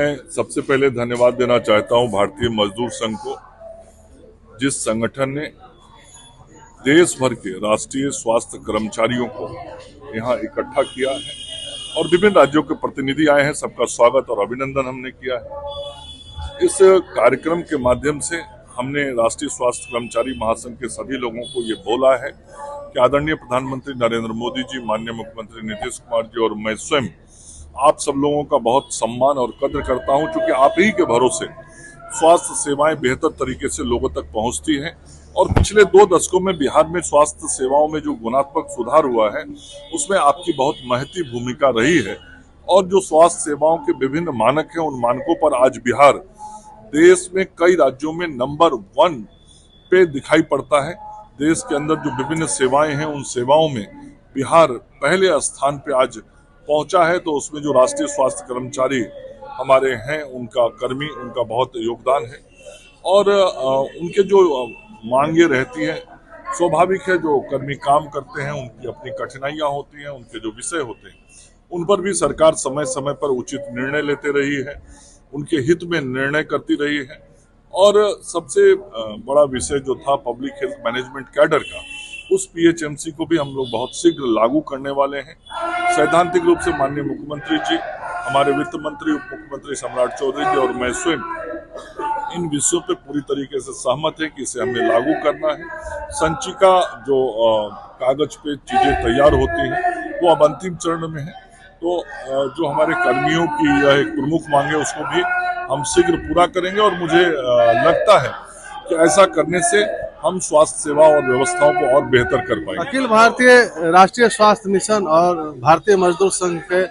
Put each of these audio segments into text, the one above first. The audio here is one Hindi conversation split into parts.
मैं सबसे पहले धन्यवाद देना चाहता हूं भारतीय मजदूर संघ को, जिस संगठन ने देश भर के राष्ट्रीय स्वास्थ्य कर्मचारियों को यहां इकट्ठा किया है और विभिन्न राज्यों के प्रतिनिधि आए हैं। सबका स्वागत और अभिनंदन हमने किया है। इस कार्यक्रम के माध्यम से हमने राष्ट्रीय स्वास्थ्य कर्मचारी महासंघ के सभी लोगों को ये बोला है कि आदरणीय प्रधानमंत्री नरेंद्र मोदी जी, माननीय मुख्यमंत्री नीतीश कुमार जी और मैं स्वयं आप सब लोगों का बहुत सम्मान और कद्र करता हूं, क्योंकि आप ही के भरोसे स्वास्थ्य सेवाएं बेहतर तरीके से लोगों तक पहुंचती हैं। और पिछले 2 दशकों में बिहार में स्वास्थ्य सेवाओं में जो गुणात्मक सुधार हुआ है, उसमें आपकी बहुत महती भूमिका रही है। और जो स्वास्थ्य सेवाओं के विभिन्न मानक हैं, उन मानकों पर आज बिहार देश में कई राज्यों में नंबर 1 पे दिखाई पड़ता है। देश के अंदर जो विभिन्न सेवाएं हैं, उन सेवाओं में बिहार पहले स्थान पे आज पहुंचा है। तो उसमें जो राष्ट्रीय स्वास्थ्य कर्मचारी हमारे हैं, उनका बहुत योगदान है। और उनके जो मांगे रहती है, स्वाभाविक है, जो कर्मी काम करते हैं उनकी अपनी कठिनाइयां होती हैं, उनके जो विषय होते हैं उन पर भी सरकार समय समय पर उचित निर्णय लेते रही है, उनके हित में निर्णय करती रही है। और सबसे बड़ा विषय जो था पब्लिक हेल्थ मैनेजमेंट कैडर का, उस पीएचएमसी को भी हम लोग बहुत शीघ्र लागू करने वाले हैं। सैद्धांतिक रूप से माननीय मुख्यमंत्री जी, हमारे वित्त मंत्री, उप मुख्यमंत्री सम्राट चौधरी जी और मैं स्वयं इन विषयों पे पूरी तरीके से सहमत है कि इसे हमें लागू करना है। संचिका जो कागज पे चीजें तैयार होती हैं, वो अब अंतिम चरण में है। तो जो हमारे कर्मियों की यह एक प्रमुख मांग है, उसको भी हम शीघ्र पूरा करेंगे। और मुझे लगता है कि ऐसा करने से हम स्वास्थ्य सेवा और व्यवस्थाओं को और बेहतर कर पाएंगे। अखिल भारतीय राष्ट्रीय स्वास्थ्य मिशन और भारतीय मजदूर संघ के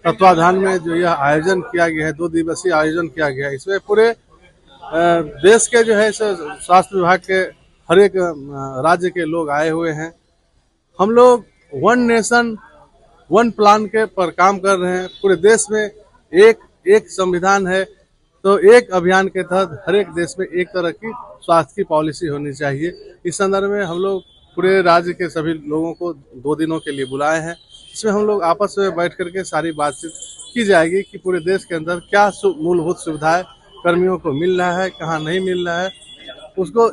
तत्वाधान में जो यह आयोजन किया गया है, 2 दिवसीय आयोजन किया गया है, इसमें पूरे देश के जो है स्वास्थ्य विभाग के हर एक राज्य के लोग आए हुए हैं। हम लोग 1 नेशन 1 प्लान के पर काम कर रहे हैं। पूरे देश में एक संविधान है, तो एक अभियान के तहत हर एक देश में एक तरह की स्वास्थ्य की पॉलिसी होनी चाहिए। इस संदर्भ में हम लोग पूरे राज्य के सभी लोगों को 2 दिनों के लिए बुलाए हैं। इसमें हम लोग आपस में बैठ करके सारी बातचीत की जाएगी कि पूरे देश के अंदर क्या मूलभूत सुविधाएं कर्मियों को मिल रहा है, कहाँ नहीं मिल रहा है, उसको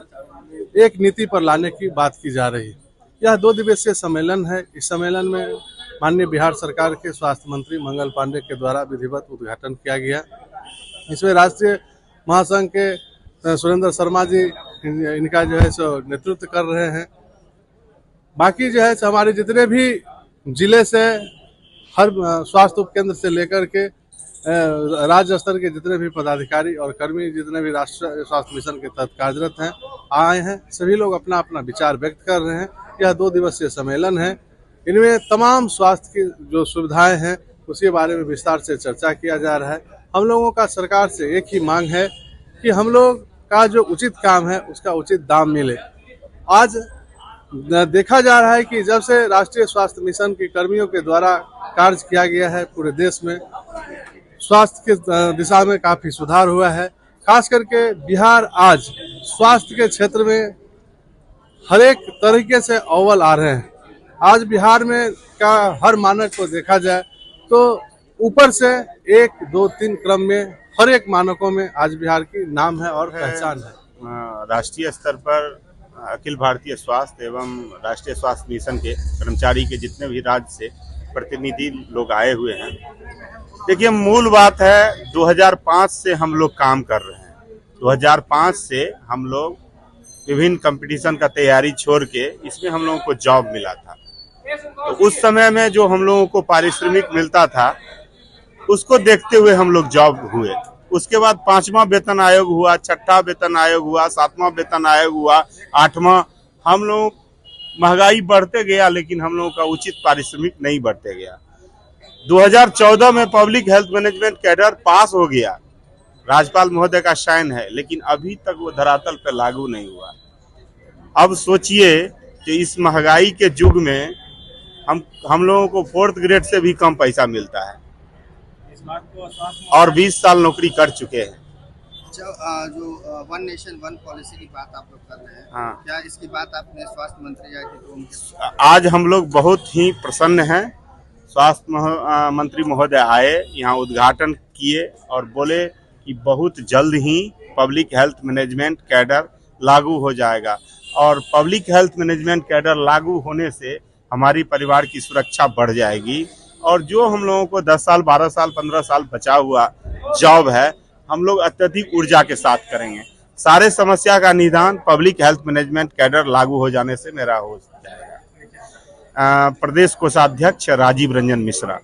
एक नीति पर लाने की बात की जा रही है। यह 2 दिवसीय सम्मेलन है। इस सम्मेलन में माननीय बिहार सरकार के स्वास्थ्य मंत्री मंगल पांडे के द्वारा विधिवत उद्घाटन किया गया। इसमें राष्ट्रीय महासंघ के सुरेंद्र शर्मा जी इनका जो है सो नेतृत्व कर रहे हैं। बाकी जो है हमारे जितने भी जिले से, हर स्वास्थ्य उपकेंद्र से लेकर के राज्य स्तर के जितने भी पदाधिकारी और कर्मी, जितने भी राष्ट्रीय स्वास्थ्य मिशन के तहत कार्यरत हैं, आए हैं। सभी लोग अपना अपना विचार व्यक्त कर रहे हैं। यह 2 दिवसीय सम्मेलन है। इनमें तमाम स्वास्थ्य की जो सुविधाएं हैं, उसके बारे में विस्तार से चर्चा किया जा रहा है। हम लोगों का सरकार से एक ही मांग है कि हम लोग का जो उचित काम है, उसका उचित दाम मिले। आज देखा जा रहा है कि जब से राष्ट्रीय स्वास्थ्य मिशन के कर्मियों के द्वारा कार्य किया गया है, पूरे देश में स्वास्थ्य के दिशा में काफी सुधार हुआ है। खास करके बिहार आज स्वास्थ्य के क्षेत्र में हर एक तरीके से अव्वल आ रहे हैं। आज बिहार में का हर मानक को देखा जाए तो ऊपर से 1, 2, 3 क्रम में हर एक मानकों में आज बिहार की नाम है और पहचान है। राष्ट्रीय स्तर पर अखिल भारतीय स्वास्थ्य एवं राष्ट्रीय स्वास्थ्य मिशन के कर्मचारी के जितने भी राज्य से प्रतिनिधि लोग आए हुए हैं। देखिए, मूल बात है 2005 से हम लोग काम कर रहे हैं। 2005 से हम लोग विभिन्न कंपटीशन का तैयारी छोड़ के इसमें हम लोगों को जॉब मिला था। तो उस समय में जो हम लोगों को पारिश्रमिक मिलता था, उसको देखते हुए हम लोग जॉब हुए। उसके बाद 5वां वेतन आयोग हुआ, 6वां वेतन आयोग हुआ, 7वां वेतन आयोग हुआ, 8वां। हम लोग महंगाई बढ़ते गया, लेकिन हम लोगों का उचित पारिश्रमिक नहीं बढ़ते गया। 2014 में पब्लिक हेल्थ मैनेजमेंट कैडर पास हो गया, राज्यपाल महोदय का साइन है, लेकिन अभी तक वो धरातल पर लागू नहीं हुआ। अब सोचिए कि इस महंगाई के युग में हम लोगों को 4th ग्रेड से भी कम पैसा मिलता है और 20 साल नौकरी कर चुके हैं। जो 1 नेशन 1 पॉलिसी की बात आप लोग कर रहे हैं, हाँ। क्या इसकी बात आपने स्वास्थ्य मंत्री या कि तो उनके आज हम लोग बहुत ही प्रसन्न हैं। स्वास्थ्य मंत्री महोदय आए, यहाँ उद्घाटन किए और बोले कि बहुत जल्द ही पब्लिक हेल्थ मैनेजमेंट कैडर लागू हो जाएगा और पब्लिक हेल्थ मैनेजमेंट कैडर लागू होने से हमारी परिवार की सुरक्षा बढ़ जाएगी और जो हम लोगों को 10 साल 12 साल 15 साल बचा हुआ जॉब है हम लोग अत्यधिक ऊर्जा के साथ करेंगे। सारे समस्या का निदान पब्लिक हेल्थ मैनेजमेंट कैडर लागू हो जाने से मेरा हो जाएगा। प्रदेश कोषाध्यक्ष राजीव रंजन मिश्रा।